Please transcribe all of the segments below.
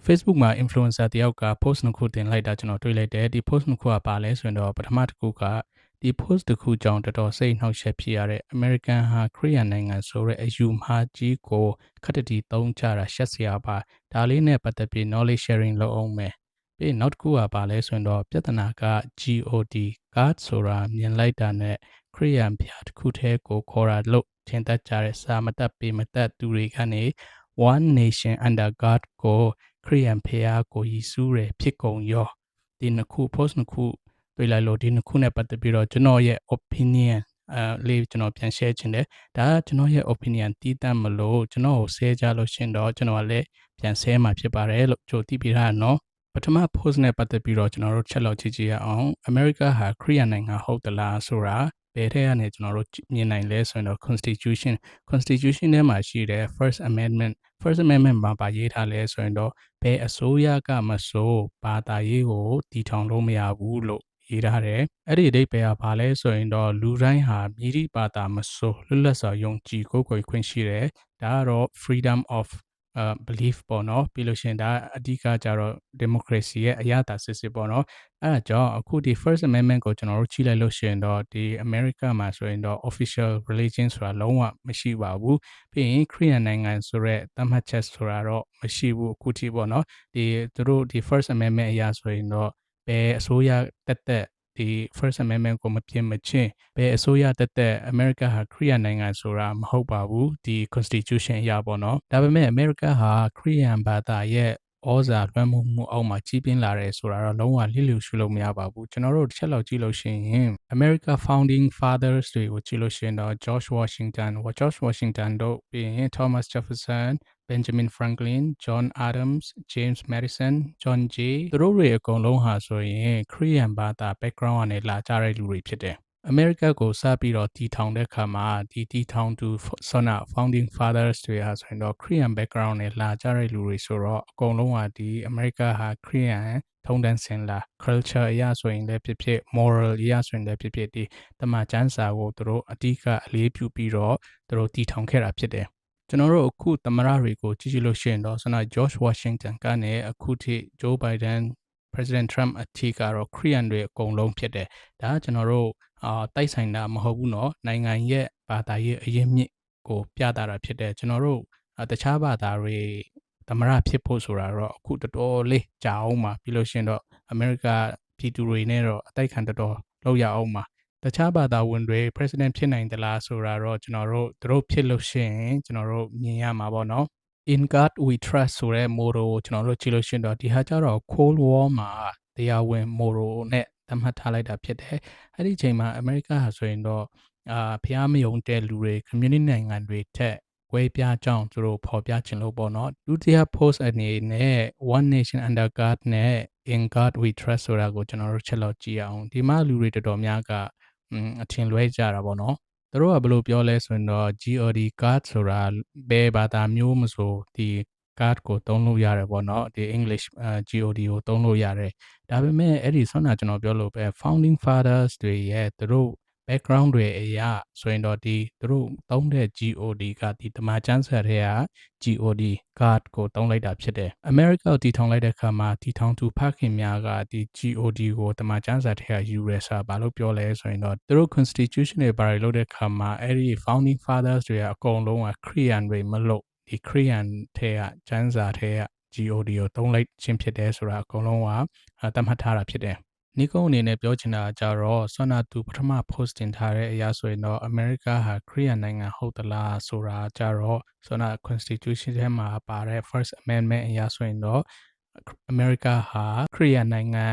Facebook မှာ influencer တယောက်က post နှစ်ခုတင်လိုက်တာကျွန်တော်တွေ့လိုက်တယ်ဒီ post နှစ်ခုကပါလဲဆိုရင်တော့ပထမတစ်ခုကဒီ post တစ်ခုကြောင့်တော်တော်စိတ်နှောက်ယှက်ဖြစ်ရတဲ့ American ဟာခရီးယန်နိုင်ငံဆိုတဲ့အယူမှားကြီးကိုခက်တတီသုံးကြတာရှက်စရာပါဒါလေးနဲ့ပတ်သက်ပြီး knowledge sharing လုပ်အောင်မယ်ပြီးနောက်တစ်ခုကပါလဲဆိုရင်တော့ပြဿနာက GOD God ဆိုတာမြင်လိုက်တာနဲ့ခရီးယန်ဘုရားတစ်ခုတည်းကိုခေါ်တာလို့ထင်တတ်ကြတဲ့စာမတတ်ပေမတတ်သူတွေကနေ One Nation Under God ကိုခရီးယန်ဖျားကိုယီစုရဖြစ်ကုန်ရောဒီနှစ်ခု post နှစ်ခုတွေ့လိုက်လို့ဒီနှစ်ခုနဲ့ပတ်သက်ပြီးတော့ကျွန်တော်ရဲ့ opinion လေးကျွန်တော်ပြန် share ချင်တယ်ဒါကကျွန်တော်ရဲ့ opinion တီးတတ်မလို့ကျွန်တော်ကို share ကြလို့ရှင်တော့ကျွန်တော်လည်းပြန် share မှာဖြစ်ပါတယ်လို့ကြိုသိပြီးသားနော်ပထမ post နဲ့ပတ်သက်ပြီးတော့ကျွန်တော်တို့ချက်လောက်ကြည့်ကြရအောင် America ဟာခရီးယန်နိုင်ငံဟုတ်သလားဆိုတာဘယ်ထက်ကနေကျွန်တော်တို့မြင်နိုင်လဲဆိုရင်တော့ constitution ထဲမှာရှိတဲ့ first amendment မှာပါရေးထားလဲဆိုရင်တော့ဘယ်အစိုးရကမဆိုဘာသာရေးကိုတည်ထောင်လို့မရဘူးလို့ရေးထားတယ်အဲ့ဒီအဓိပ္ပာယ်ကဘာလဲဆိုရင်တော့လူတိုင်းဟာမြည်သည့်ဘာသာမဆိုလွတ်လပ်စွာယုံကြည်ကိုးကွယ်ခွင့်ရှိတယ်ဒါကတော့ freedom of belief ပေါ့နော်ပြီးလို့ရှိရင်ဒါအဓိကကြတော့ democracy ရဲ့အရသာစစ်စစ်ပေါ့နော်အဲ့ဒါကြောင့်အခုဒီ first amendment ကိုကျွန်တော်တို့ကြည့်လိုက်လို့ရှိရင်တော့ဒီ America မှာဆိုရင်တော့ official religion ဆိုတာလုံးဝမရှိပါဘူးပြီးရင်ခရီးယန်နိုင်ငံဆိုတဲ့သတ်မှတ်ချက်ဆိုတာတော့မရှိဘူးအခုထိပေါ့နော်ဒီသူတို့ဒီ first amendment အရာဆိုရင်တော့ဘယ်အစိုးရတက်ဒီ first amendment ကိုမပြင်မချင်းဘယ်အစိုးရတက် America ဟာခရီးယန်နိုင်ငံဆိုတာမဟုတ်ပါဘူးဒီ constitution အရာပေါ့နော်ဒါပေမဲ့ America ဟာခရီးယန်ဘာသာရဲ့ဩဇာလွှမ်းမိုးမှုအောက်မှာကြီးပြင်းလာတယ်ဆိုတာတော့လုံးဝလျစ်လျူရှုလို့မရပါဘူးကျွန်တော်တို့တစ်ချက်လောက်ကြည့်လို့ရှိရင် America founding fathers တွေကိုကြည့်လို့ရှိရင်တော့ George Washington တို့ပြီးရင် Thomas Jefferson Benjamin Franklin John Adams James Madison John Jay သူတို့တွေအကုန်လုံးဟာဆိုရင်ခရီးယန်ဘာသာ background ကနေလာကြတဲ့လူတွေဖြစ်တယ်America ကိုစပြီးတော့တည်ထောင်တဲ့အခါမှာဒီတည်ထောင်သူ founding fathers တွေဟာဆိုရင်တော့ Korean background နဲ့လာကြတဲ့လူတွေဆိုတော့အကုန်လုံးကဒီ America ဟာ Korean ထုံးတမ်းစဉ်လာ culture အရဆိုရင်လည်းဖြစ်ဖြစ် moral အရဆိုရင်လည်းဖြစ်ဖြစ်ဒီတမန်ကျမ်းစာကိုသူတို့အဓိကအလေးပြုပြီးတော့သူတို့တည်ထောင်ခဲ့တာဖြစ်တယ်ကျွန်တော်တို့အခုသမရတွေကိုကြည့်လို့ရှိရင်တော့ဆန္ဒ George Washington ကနေအခုထိ Joe Biden President Trump အထိကတော့ Korean တွေအကုန်လုံးဖြစ်တယ်ဒါကကျွန်တော်တို့တိုက်ဆိုင်တာမဟုတ်ဘူးเนาะနိုင်ငံရဲ့ဘာသာရေးအရင်မြင့်ကိုပြတာတာဖြစ်တယ်ကျွန်တော်တို့တခြားဘာသာတွေသမရဖြစ်ဖို့ဆိုတာတော့အခုတော်တော်လေးကြာအောင်ပါပြီးလို့ရှိရင်တော့ America ပြည်သူတွေနဲ့တော့အတိုက်ခံတော်တော်လောက်ရအောင်ပါတခြားဘာသာဝင်တွေ president ဖြစ်နိုင်သလားဆိုတာတော့ကျွန်တော်တို့သူတို့ဖြစ်လို့ရှိရင်ကျွန်တော်တို့မြင်ရမှာပေါ့เนาะIn God we trust ဆိုတဲ့ motto ကိုကျွန်တော်တို့ကြည့်လို့ရှိရင်တော့ဒီဟာကျတော့ Cold War မှာတရားဝင် motto နဲ့သတ်မှတ်ထားလိုက်တာဖြစ်တယ်။အဲ့ဒီအချိန်မှာ America ဟာဆိုရင်တော့ဖျားမယုံတဲ့လူတွေ community နိုင်ငံတွေထက်ကွဲပြားကြောင်းသူတို့ဖော်ပြခြင်းလို့ပေါ့နော်ဒုတိယ post အနေနဲ့ One Nation Under God နဲ့ In God we trust ဆိုတာကိုကျွန်တော်တို့ချက်လောက်ကြည့်အောင်ဒီမှာလူတွေတော်တော်များကအထင်လွဲကြတာပေါ့နော်သူတို့ကဘယ်လိုပြောလဲဆိုရင်တော့ GOD God ဆိုတာဘယ်ဘာသာမျိုးမဆိုဒီ God ကိုသုံးလို့ရတယ်ပေါ့နော်ဒီ English GOD ကိုသုံးလို့ရတယ်ဒါပေမဲ့အဲ့ဒီဆွမ်းနာကျွန်တော်ပြောလို့ပဲ founding fathers တွေရဲ့သူတို့ background တွေအရာဆိုရင်တော့ဒီသူတို့သုံးတဲ့ GOD ကဒီတမန်ကျမ်းစာတွေက GOD God ကိုသုံးလိုက်တာဖြစ်တယ် America ကိုတည်ထောင်လိုက်တဲ့အခါမှာတည်ထောင်သူဖခင်များကဒီ GOD ကိုတမန်ကျမ်းစာတွေကယူရဲဆိုတာဘာလို့ပြောလဲဆိုရင်တော့သူတို့ constitution တွေဘာတွေလုပ်တဲ့အခါမှာအဲ့ဒီ founding fathers တွေကအကုန်လုံးက Christian တွေမလို့ဒီ Christian ထဲကကျမ်းစာထဲက GOD ကိုသုံးလိုက်ခြင်းဖြစ်တယ်ဆိုတာအကုန်လုံးကသတ်မှတ်ထားတာဖြစ်တယ်နီကုန်းအနေနဲ့ပြောချင်တာကြတော့ဆွမ်းနာသူပထမ post တင်ထားတဲ့အရာဆိုရင်တော့ America ဟာခရီးယန်နိုင်ငံဟုတ်သလားဆိုတာကြတော့ဆွမ်းနာ constitution ထဲမှာပါတဲ့ first amendment အရာဆိုရင်တော့ America ဟာခရီးယန်နိုင်ငံ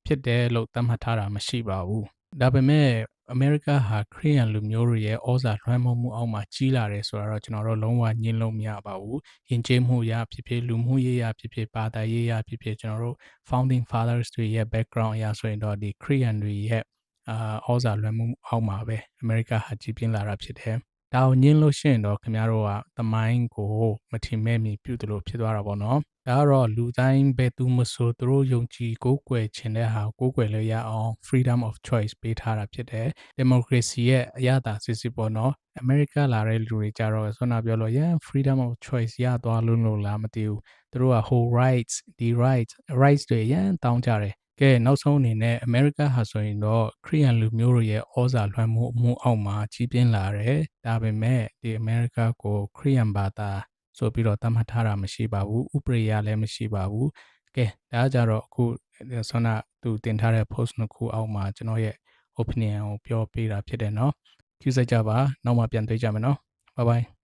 ဖြစ်တယ်လို့သတ်မှတ်ထားတာမရှိပါဘူးဒါပေမဲ့ America ဟာခရီးယန်လူမျိုးတွေရဲ့ဩဇာလွှမ်းမိုးမှုအောက်မှာကြီးလာတယ်ဆိုတော့ကျွန်တော်တို့လုံးဝညှင်းလို့မရပါဘူးယဉ်ကျေးမှုရဖြစ်ဖြစ်လူမှုရေးရဖြစ်ဖြစ်ဘာသာရေးရဖြစ်ဖြစ်ကျွန်တော်တို့ founding fathers တွေရဲ့ background အရာဆိုရင်တော့ဒီခရီးယန်တွေရဲ့ဩဇာလွှမ်းမိုးမှုအောက်မှာပဲ America ဟာကြီးပြင်းလာတာဖြစ်တယ်ဒါကိုညှင်းလို့ရှိရင်တော့ခင်ဗျားတို့ကသမိုင်းကိုမထီမဲ့မြင်ပြုတ်တယ်လို့ဖြစ်သွားတာပေါ့နော် ဒါကတော့လူတိုင်းပဲသူမဆိုသူတို့ယုံကြည်ကိုးကွယ်ခြင်းတဲ့ဟာကိုးကွယ်လို့ရအောင် freedom of choice ပေးထားတာဖြစ်တယ် democracy ရဲ့အရသာစစ်စစ်ပေါ့နော် America လာတဲ့လူတွေကြတော့ဆွမ်းနာပြောလို့ freedom of choice ရသွားလို့လားမသိဘူးသူတို့က whole rights ဒီ rights တွေရန်တောင်းကြတယ်ကဲနောက်ဆုံးအနေနဲ့ America ဟာဆိုရင်တော့ခရီးယန်လူမျိုးတွေရဲ့ဩဇာလွှမ်းမိုးမှုအောက်မှာကြီးပြင်းလာတယ်ဒါပေမဲ့ဒီ America ကိုခရီးယန်ဘာသာဆိုပြီးတော့သတ်မှတ်ထားတာမရှိပါဘူးဥပဒေရလည်းမရှိပါဘူးကဲဒါကြတော့အခုဆွမ်းနာသူတင်ထားတဲ့ post နှစ်ခုအောက်မှာကျွန်တော်ရဲ့ opinion ကိုပြောပေးတာဖြစ်တယ်เนาะကြည့်စကြပါနောက်မှပြန်တွေ့ကြမယ်เนาะ bye bye